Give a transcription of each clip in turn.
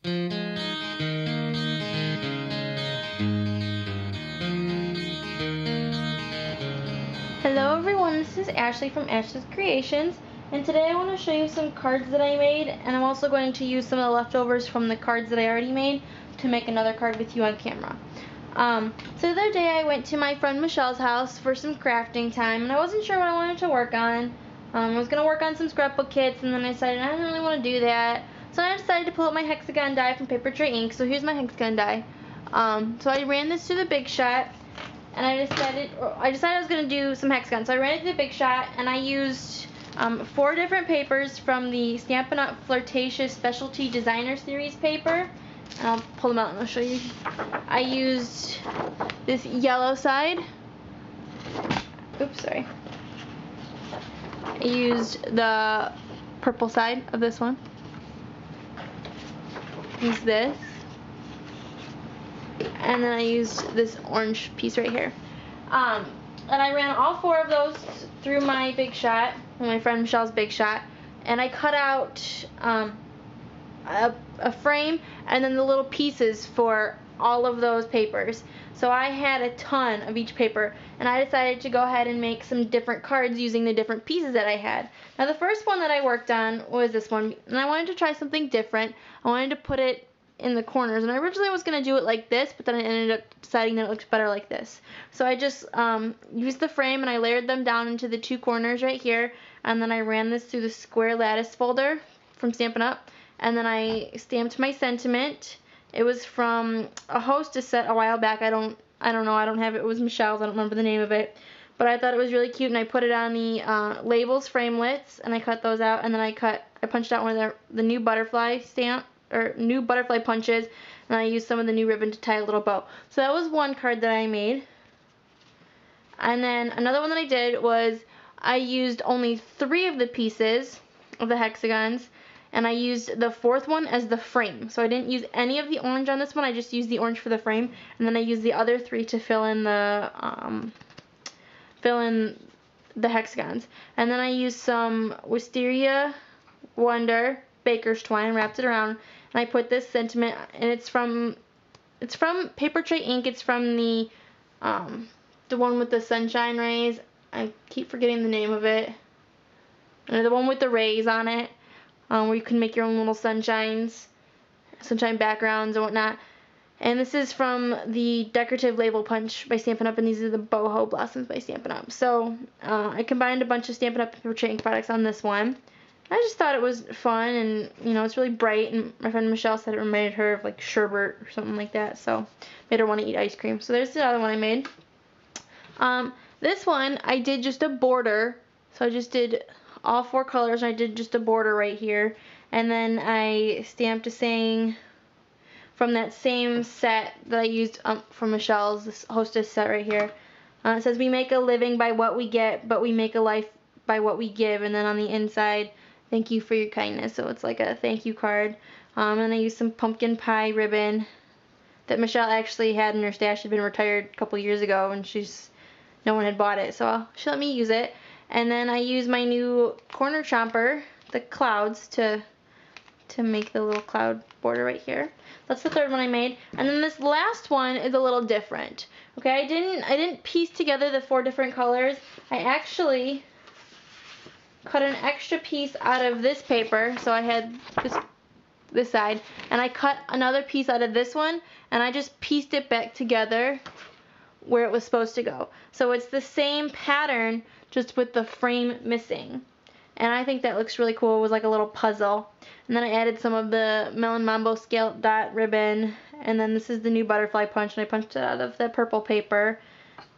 Hello everyone, this is Ashley from Ashley's Creations, and today I want to show you some cards that I made, and I'm also going to use some of the leftovers from the cards that I already made to make another card with you on camera. So the other day I went to my friend Michelle's house for some crafting time, and I wasn't sure what I wanted to work on. I was going to work on some scrapbook kits, and then I decided I didn't really want to do that. So I decided to pull out my Hexagon die from Paper Tray Ink. So here's my Hexagon die. So I ran this to the Big Shot, and I decided I was going to do some hexagons. So I ran it to the Big Shot, and I used 4 different papers from the Stampin' Up! Flirtatious Specialty Designer Series paper. And I'll pull them out and I'll show you. I used this yellow side. Oops, sorry. I used the purple side of this one. Use this. And then I used this orange piece right here. And I ran all 4 of those through my Big Shot, my friend Michelle's Big Shot, and I cut out a frame and then the little pieces for all of those papers. So I had a ton of each paper, and I decided to go ahead and make some different cards using the different pieces that I had. Now the first one that I worked on was this one, and I wanted to try something different. I wanted to put it in the corners, and I originally was going to do it like this, but then I ended up deciding that it looks better like this. So I just used the frame and I layered them down into the 2 corners right here, and then I ran this through the square lattice folder from Stampin' Up, and then I stamped my sentiment. It was from a Hostess set a while back. I don't know, I don't have it. It was Michelle's. I don't remember the name of it, but I thought it was really cute, and I put it on the labels framelits, and I cut those out, and then I punched out one of the new butterfly new butterfly punches, and I used some of the new ribbon to tie a little bow. So that was one card that I made. And then another one that I did was I used only 3 of the pieces of the hexagons, and I used the 4th one as the frame. So I didn't use any of the orange on this one. I just used the orange for the frame, and then I used the other 3 to fill in the hexagons. And then I used some Wisteria Wonder Baker's twine, wrapped it around, and I put this sentiment, and it's from Paper Tray Ink. It's from the one with the sunshine rays. I keep forgetting the name of it. And the one with the rays on it, where you can make your own little sunshine backgrounds and whatnot. And this is from the Decorative Label Punch by Stampin' Up, and these are the Boho Blossoms by Stampin' Up. So I combined a bunch of Stampin' Up! Paper Tray Ink products on this one. I just thought it was fun, and it's really bright, and my friend Michelle said it reminded her of like sherbet or something like that, so made her want to eat ice cream. So there's the other one I made. This one I did just a border, so I just did all 4 colors, and I did just a border right here, and then I stamped a saying from that same set that I used from Michelle's, this Hostess set right here. It says, "We make a living by what we get, but we make a life by what we give," and then on the inside, "Thank you for your kindness." So it's like a thank you card. And I used some pumpkin pie ribbon that Michelle actually had in her stash. She'd been retired a couple years ago, and no one had bought it, so she let me use it. And then I used my new corner chomper, the clouds, to make the little cloud border right here. That's the 3rd one I made. And then this last one is a little different. Okay, I didn't piece together the 4 different colors. I actually cut an extra piece out of this paper, so I had this side, and I cut another piece out of this one, and I just pieced it back together where it was supposed to go. So it's the same pattern, just with the frame missing, and I think that looks really cool. It was like a little puzzle. And then I added some of the Melon Mambo scallop dot ribbon, and then this is the new butterfly punch, and I punched it out of the purple paper.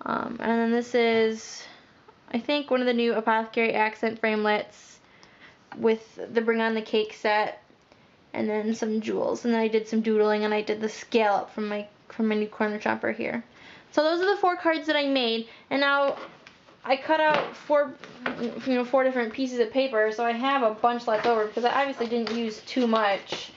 And then this is, I think, one of the new Apothecary accent framelits with the Bring on the Cake set, and then some jewels. And then I did some doodling, and I did the scallop from my new corner chomper here. So those are the 4 cards that I made, and now I cut out 4 different pieces of paper, so I have a bunch left over because I obviously didn't use too much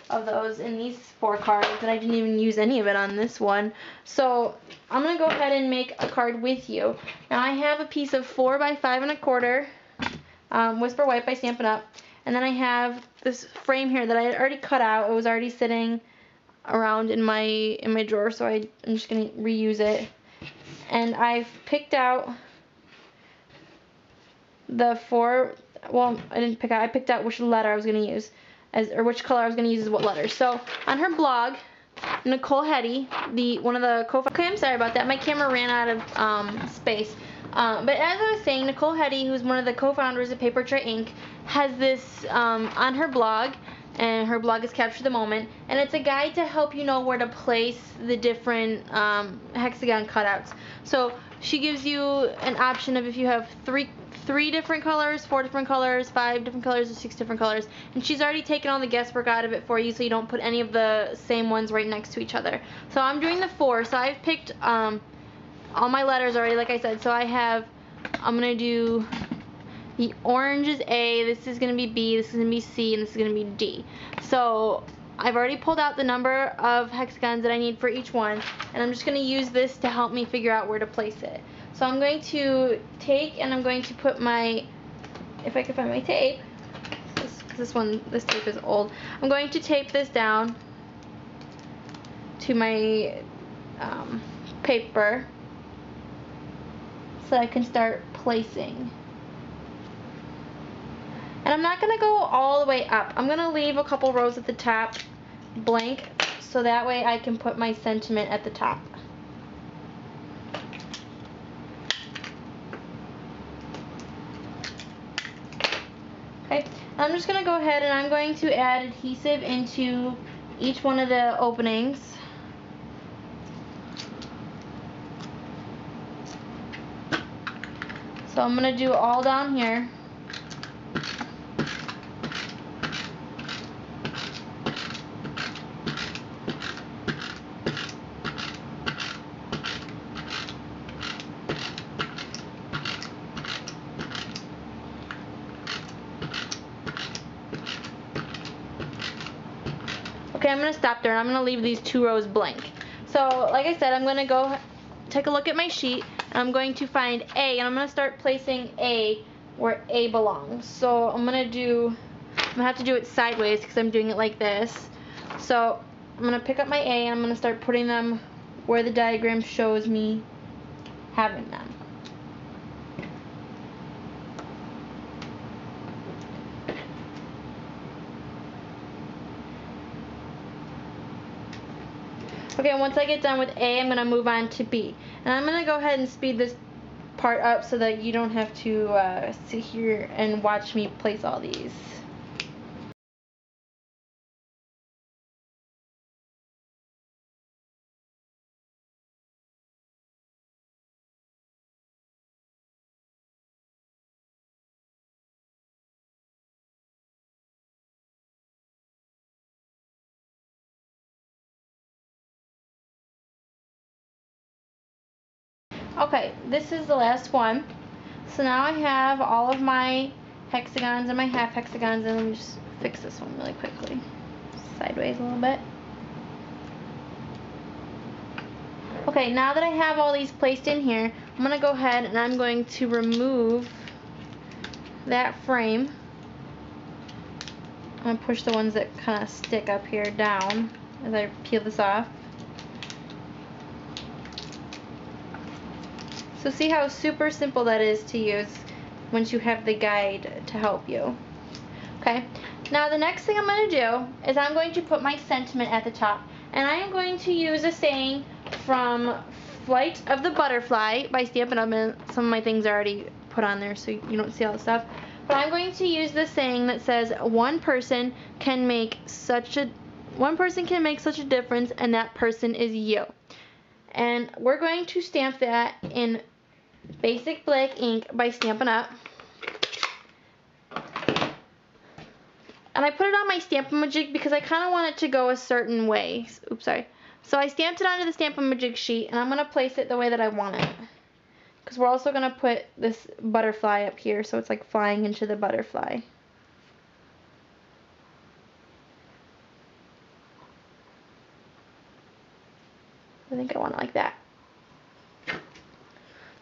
of those in these 4 cards, and I didn't even use any of it on this one. So I'm going to go ahead and make a card with you. Now I have a piece of 4 by 5 1/4 Whisper White by Stampin' Up, and then I have this frame here that I had already cut out. It was already sitting around in my drawer, so I'm just gonna reuse it. And I've picked out the four. Well, I didn't pick out. I picked out which letter I was gonna use, or which color I was gonna use as what letter. So on her blog, Nicole Hetty, one of the co-founders. Okay, I'm sorry about that. My camera ran out of space. But as I was saying, Nicole Hetty, who's one of the co-founders of Paper Tray Inc., has this on her blog, and her blog is Capture the Moment, and it's a guide to help you know where to place the different hexagon cutouts. So she gives you an option of if you have three different colors, 4 different colors, 5 different colors, or 6 different colors, and she's already taken all the guesswork out of it for you, so you don't put any of the same ones right next to each other. So I'm doing the 4, so I've picked all my letters already, like I said. So I'm gonna do, the orange is A, this is gonna be B, this is gonna be C, and this is gonna be D. So I've already pulled out the number of hexagons that I need for each one, and I'm just gonna use this to help me figure out where to place it. So I'm going to take and I'm going to put my, if I can find my tape, this tape is old. I'm going to tape this down to my paper so I can start placing. And I'm not going to go all the way up. I'm going to leave a couple rows at the top blank so that way I can put my sentiment at the top. Okay, I'm just going to go ahead and I'm going to add adhesive into each one of the openings. So I'm going to do all down here. Okay, I'm going to stop there and I'm going to leave these 2 rows blank. So, like I said, I'm going to go take a look at my sheet and I'm going to find A, and I'm going to start placing A where A belongs. So, I'm going to have to do it sideways because I'm doing it like this. So, I'm going to pick up my A and I'm going to start putting them where the diagram shows me having them. Okay, once I get done with A, I'm going to move on to B. And I'm going to go ahead and speed this part up so that you don't have to sit here and watch me place all these. Okay, this is the last one. So now I have all of my hexagons and my half hexagons, and let me just fix this one really quickly. Sideways a little bit. Okay, now that I have all these placed in here, I'm going to go ahead and I'm going to remove that frame. I'm going to push the ones that kind of stick up here down as I peel this off. So see how super simple that is to use once you have the guide to help you. Okay, now the next thing I'm going to do is I'm going to put my sentiment at the top. And I am going to use a saying from Flight of the Butterfly by Stampin' Up! And some of my things are already put on there so you don't see all the stuff. But I'm going to use the saying that says one person can make such a difference, and that person is you. And we're going to stamp that in basic black ink by Stampin' Up! And I put it on my Stamp-A-Majig because I kind of want it to go a certain way. Oops, sorry. So I stamped it onto the Stamp-A-Majig sheet, and I'm going to place it the way that I want it. Because we're also going to put this butterfly up here, so it's like flying into the butterfly. I think I want it like that.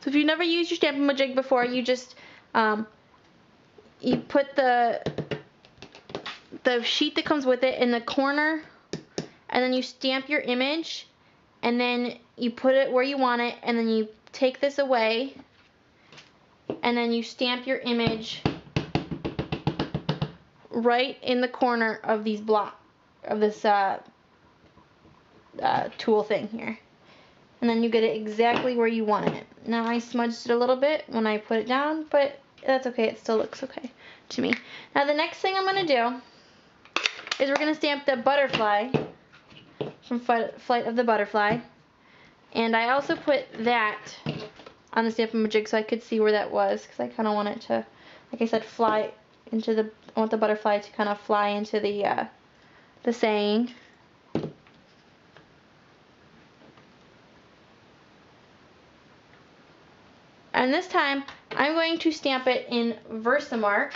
So if you've never used your Stamp-A-Majig before, you just you put the the sheet that comes with it in the corner, and then you stamp your image, and then you put it where you want it, and then you take this away, and then you stamp your image right in the corner of these this tool thing here. And then you get it exactly where you want it. Now I smudged it a little bit when I put it down, but that's okay, it still looks okay to me. Now the next thing I'm going to do is we're going to stamp the butterfly from Flight of the Butterfly. And I also put that on the Stamp-A-Majig so I could see where that was, because I kind of want it to, like I said, fly into the, I want the butterfly to kind of fly into the saying. And this time, I'm going to stamp it in Versamark.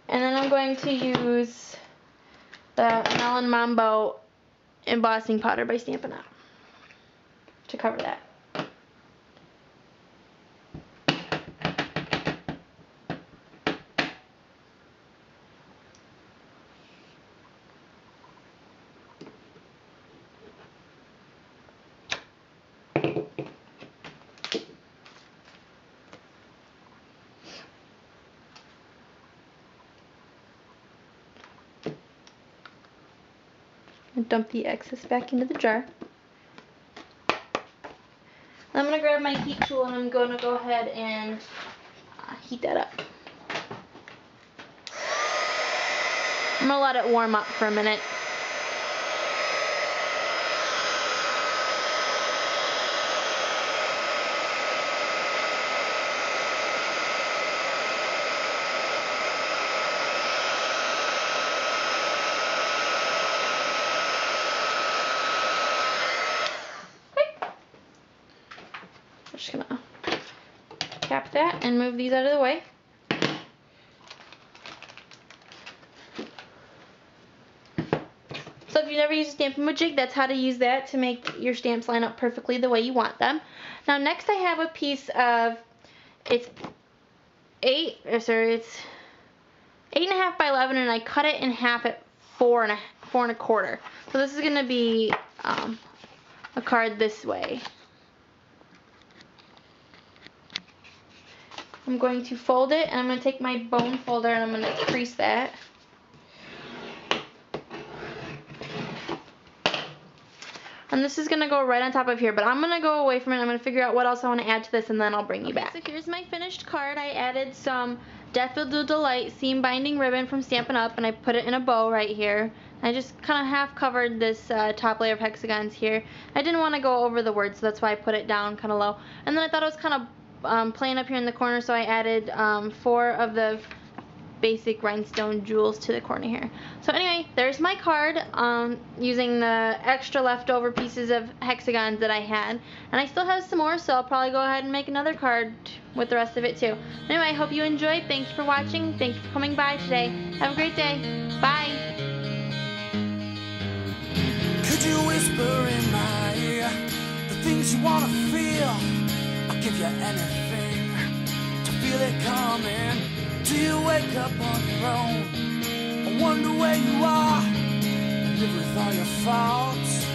And then I'm going to use the Melon Mambo embossing powder by Stampin' Up! To cover that. And dump the excess back into the jar. I'm going to grab my heat tool and I'm going to go ahead and heat that up. I'm going to let it warm up for a minute. I'm just gonna cap that and move these out of the way. So if you've never used a Stamp-A-Majig, that's how to use that to make your stamps line up perfectly the way you want them. Now next I have a piece of, it's 8.5 by 11, and I cut it in half at 4.25. So this is gonna be a card this way. I'm going to fold it, and I'm going to take my bone folder and I'm going to crease that. And this is going to go right on top of here, but I'm going to go away from it. I'm going to figure out what else I want to add to this, and then I'll bring you back. So here's my finished card. I added some Daffodil Delight seam binding ribbon from Stampin' Up, and I put it in a bow right here. I just kind of half covered this top layer of hexagons here. I didn't want to go over the words, so that's why I put it down kind of low. And then I thought it was kind of plain up here in the corner, so I added 4 of the basic rhinestone jewels to the corner here. So anyway, there's my card using the extra leftover pieces of hexagons that I had, and I still have some more, so I'll probably go ahead and make another card with the rest of it too. Anyway, I hope you enjoyed. Thank you for watching. Thank you for coming by today. Have a great day. Bye. Could you whisper in my ear the things you want to feel? I'll give you anything to feel it coming. Do you wake up on your own? I wonder where you are and live with all your faults.